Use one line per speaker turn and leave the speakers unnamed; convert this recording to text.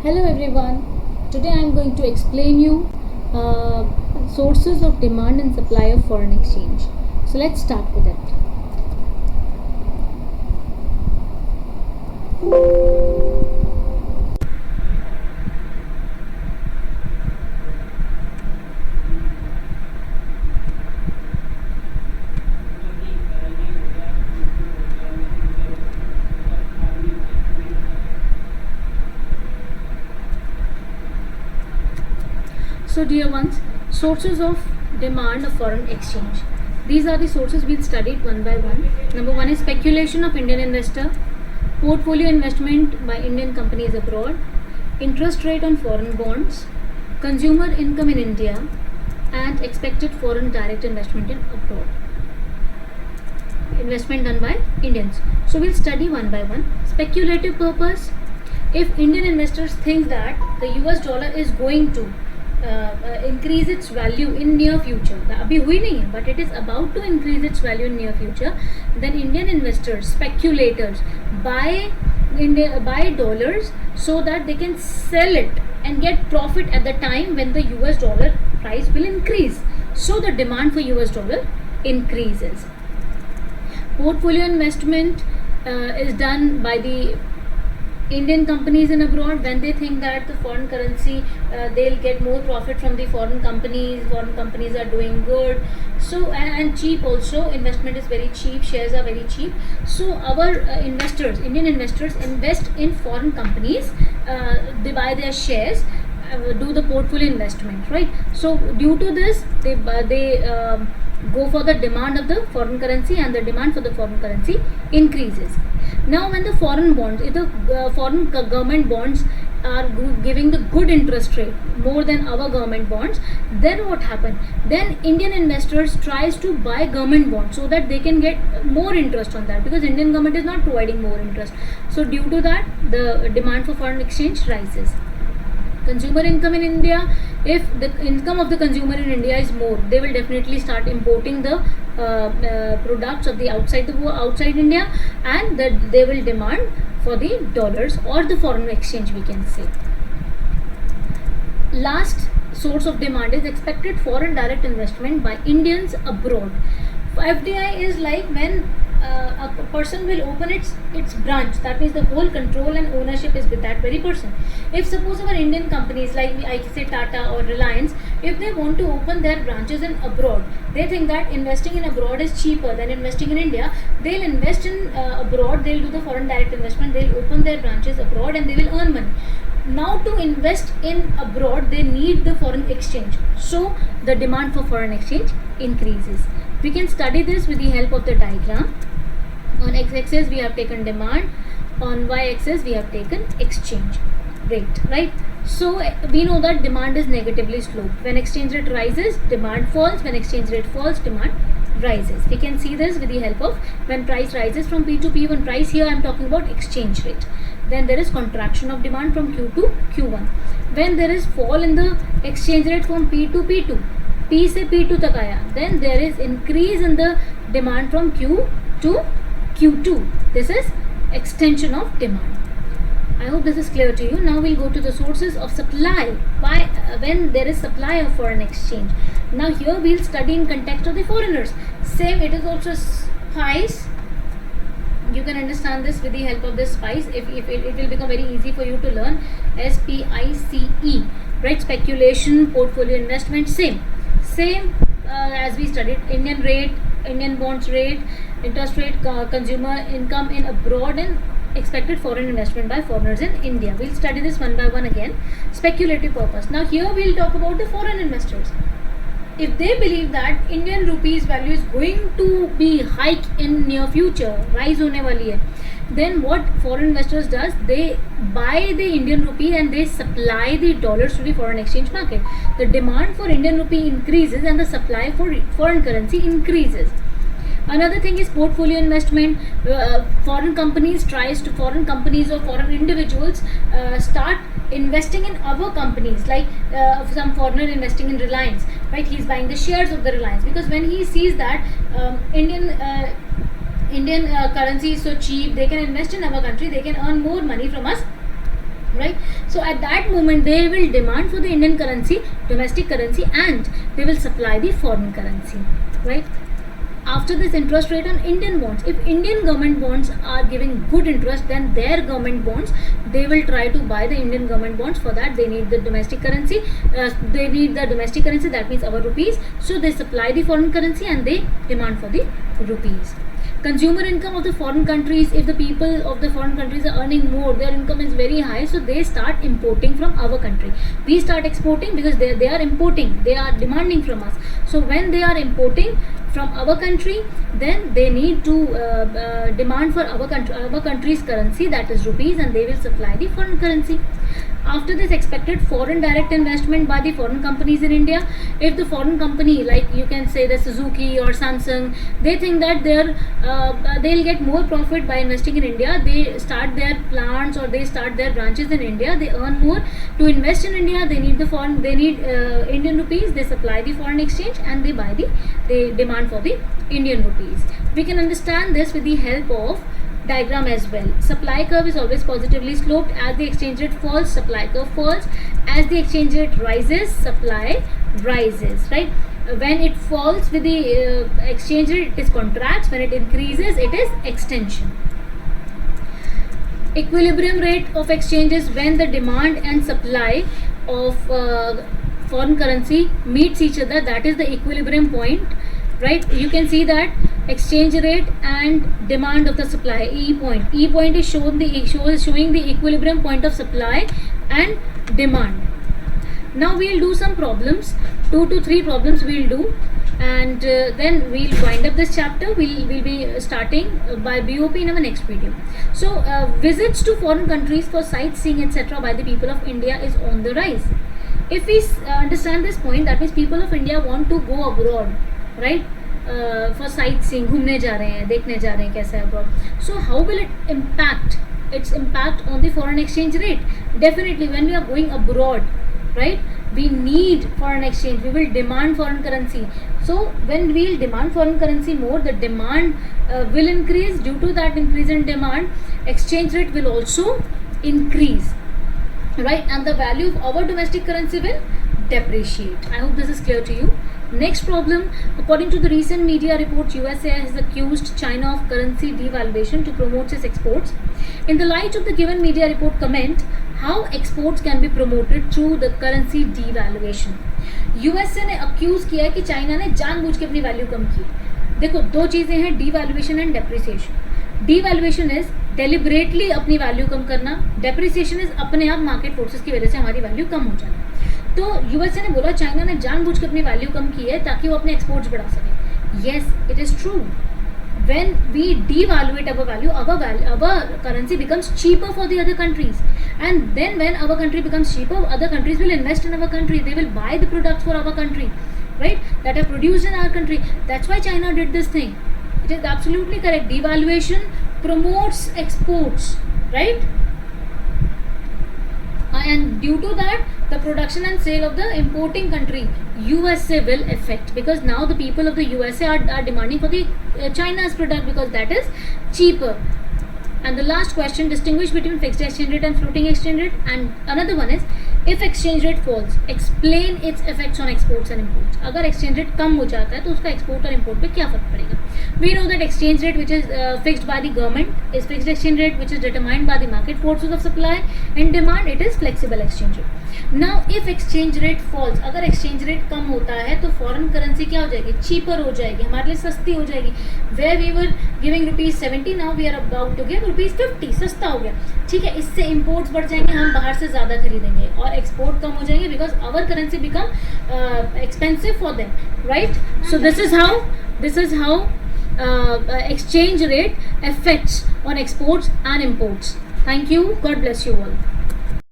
Hello everyone. Today I am going to explain you sources of demand and supply of foreign exchange. So let's start with it. So dear ones, sources of demand of foreign exchange. These are the sources we'll study one by one. Number one is speculation of Indian investor, portfolio investment by Indian companies abroad, interest rate on foreign bonds, consumer income in India, and expected foreign direct investment in abroad. Investment done by Indians. So we'll study one by one. Speculative purpose. If Indian investors think that the US dollar is going to increase its value in near future, अभी हुई नहीं है, but it is about to increase its value in near future, then Indian investors, speculators buy dollars so that they can sell it and get profit at the time when the US dollar price will increase. So the demand for US dollar increases. Portfolio investment is done by the Indian companies in abroad when they think that the foreign currency they'll get more profit from the foreign companies are doing good, so and cheap also, investment is very cheap, shares are very cheap, so our Indian investors invest in foreign companies, they buy their shares, do the portfolio investment, right? So due to this they go for the demand of the foreign currency, and the demand for the foreign currency increases. Now when the foreign bonds, if the foreign government bonds are giving the good interest rate more than our government bonds, then what happen? Then Indian investors tries to buy government bonds so that they can get more interest on that, because Indian government is not providing more interest. So due to that the demand for foreign exchange rises. Consumer income in India, if the income of the consumer in India is more, they will definitely start importing the products of the outside India, and that they will demand for the dollars or the foreign exchange, we can say. Last source of demand is expected foreign direct investment by Indians abroad. FDI is like when a person will open its branch, that means the whole control and ownership is with that very person. If suppose our Indian companies like I say Tata or Reliance, if they want to open their branches in abroad, they think that investing in abroad is cheaper than investing in India, they'll invest in abroad, they'll do the foreign direct investment, they'll open their branches abroad and they will earn money. Now to invest in abroad they need the foreign exchange, so the demand for foreign exchange increases. We can study this with the help of the diagram. On x-axis we have taken demand, on y-axis we have taken exchange rate, right? So we know that demand is negatively sloped. When exchange rate rises, demand falls. When exchange rate falls, demand rises. We can see this with the help of when price rises from P to P1 price. Here I am talking about exchange rate. Then there is contraction of demand from Q to Q1. When there is fall in the exchange rate from P to P2, P से P2 तक आया, then there is increase in the demand from Q to Q2. This is extension of demand. I hope this is clear to you. Now we'll go to the sources of supply. Why when there is supply of foreign exchange. Now here we'll study in context of the foreigners. Same, it is also spice. You can understand this with the help of this spice. If it will become very easy for you to learn. SPICE, right? Speculation, portfolio investment, same as we studied. Indian rate, Indian bonds rate, interest rate, consumer income in abroad, and expected foreign investment by foreigners in India. We'll study this one by one again. Speculative purpose. Now here we'll talk about the foreign investors. If they believe that Indian rupees value is going to be hike in near future, rise होने वाली है, then what foreign investors does, they buy the Indian rupee and they supply the dollars to the foreign exchange market. The demand for Indian rupee increases and the supply for foreign currency increases. Another thing is portfolio investment. Foreign companies or foreign individuals start investing in our companies, like some foreigner investing in Reliance, right? He's buying the shares of the Reliance because when he sees that Indian currency is so cheap, they can invest in our country, they can earn more money from us right? So at that moment they will demand for the Indian currency, domestic currency, and they will supply the foreign currency, right? After this, interest rate on Indian bonds. If Indian government bonds are giving good interest, then their government bonds, they will try to buy the Indian government bonds. For that, they need the domestic currency. That means our rupees. So they supply the foreign currency and they demand for the rupees. Consumer income of the foreign countries, if the people of the foreign countries are earning more, their income is very high, so they start importing from our country. We start exporting because they are importing, they are demanding from us. So when they are importing from our country, then they need to demand for our country's currency, that is rupees, and they will supply the foreign currency. After this, expected foreign direct investment by the foreign companies in India. If the foreign company, like you can say the Suzuki or Samsung, they think that they'll get more profit by investing in India, they start their plants or they start their branches in India, they earn more. To invest in India, they need Indian rupees, they supply the foreign exchange, and they demand for the Indian rupees. We can understand this with the help of diagram as well. Supply curve is always positively sloped. As the exchange rate falls, supply curve falls. As the exchange rate rises, supply rises, right? When it falls with the exchange rate, it is contracts. When it increases, it is extension. Equilibrium rate of exchange is when the demand and supply of foreign currency meets each other. That is the equilibrium point, right? You can see that exchange rate and demand of the supply, E point is showing the equilibrium point of supply and demand. Now we'll do some problems, 2 to 3 problems we'll do, and then we'll wind up this chapter. We'll be starting by BOP in our next video. So visits to foreign countries for sightseeing etc. by the people of India is on the rise. If we understand this point, that means people of India want to go abroad, right? For sightseeing, घूमने जा रहे हैं, देखने जा रहे हैं कैसा है abroad. So how will it impact? Its impact on the foreign exchange rate. Definitely, when we are going abroad, right, we need foreign exchange. We will demand foreign currency. So when we will demand foreign currency more, the demand will increase. Due to that increase in demand, exchange rate will also increase, right? And the value of our domestic currency will depreciate. I hope this is clear to you. Next problem, according to the recent media reports, USA has accused China of currency devaluation to promote its exports. In the light of the given media report, comment how exports can be promoted through the currency devaluation. USA ने accuse किया है कि China ने जानबूझ के अपनी value कम की. देखो, दो चीज़ें हैं, devaluation and depreciation. Devaluation is deliberately अपनी वैल्यू कम करना, depreciation is अपने आप मार्केट फोर्सेस की वजह से हमारी वैल्यू कम हो जाना. तो यूएसए ने बोला चाइना ने जानबूझ के अपनी वैल्यू कम की है ताकि वो अपने एक्सपोर्ट्स बढ़ा सके. Yes, it is true. When we devaluate our value, our currency becomes cheaper for the other countries, and then when our country becomes cheaper, other countries will invest in our country. They will buy the products for our country, right, that are produced in our country. That's why China did this thing. It is absolutely correct. Devaluation promotes exports, right? And due to that, the production and sale of the importing country USA will affect, because now the people of the USA are demanding for the China's product because that is cheaper. And the last question, distinguish between fixed exchange rate and floating exchange rate. And another one is, if exchange rate falls, explain its effects on exports and imports. अगर exchange rate कम हो जाता है तो उसका export और import पे क्या फर्क पड़ेगा? We know that exchange rate which is fixed by the government is fixed exchange rate which is determined by the market forces of supply and demand. It is flexible exchange rate. Now if exchange rate falls, अगर exchange rate कम होता है तो foreign currency क्या हो जाएगी? Cheaper हो जाएगी, हमारे लिए सस्ती हो जाएगी. Where we were giving rupees 70, now we are about to give rupees 50. सस्ता हो गया, ठीक है. इससे imports बढ़ जाएंगे, हम बाहर से ज़्यादा खरीदेंगे, और export कम हो जाएंगे because our currency become expensive for them, right? So this is how exchange rate affects on exports and imports. Thank you. God bless you all.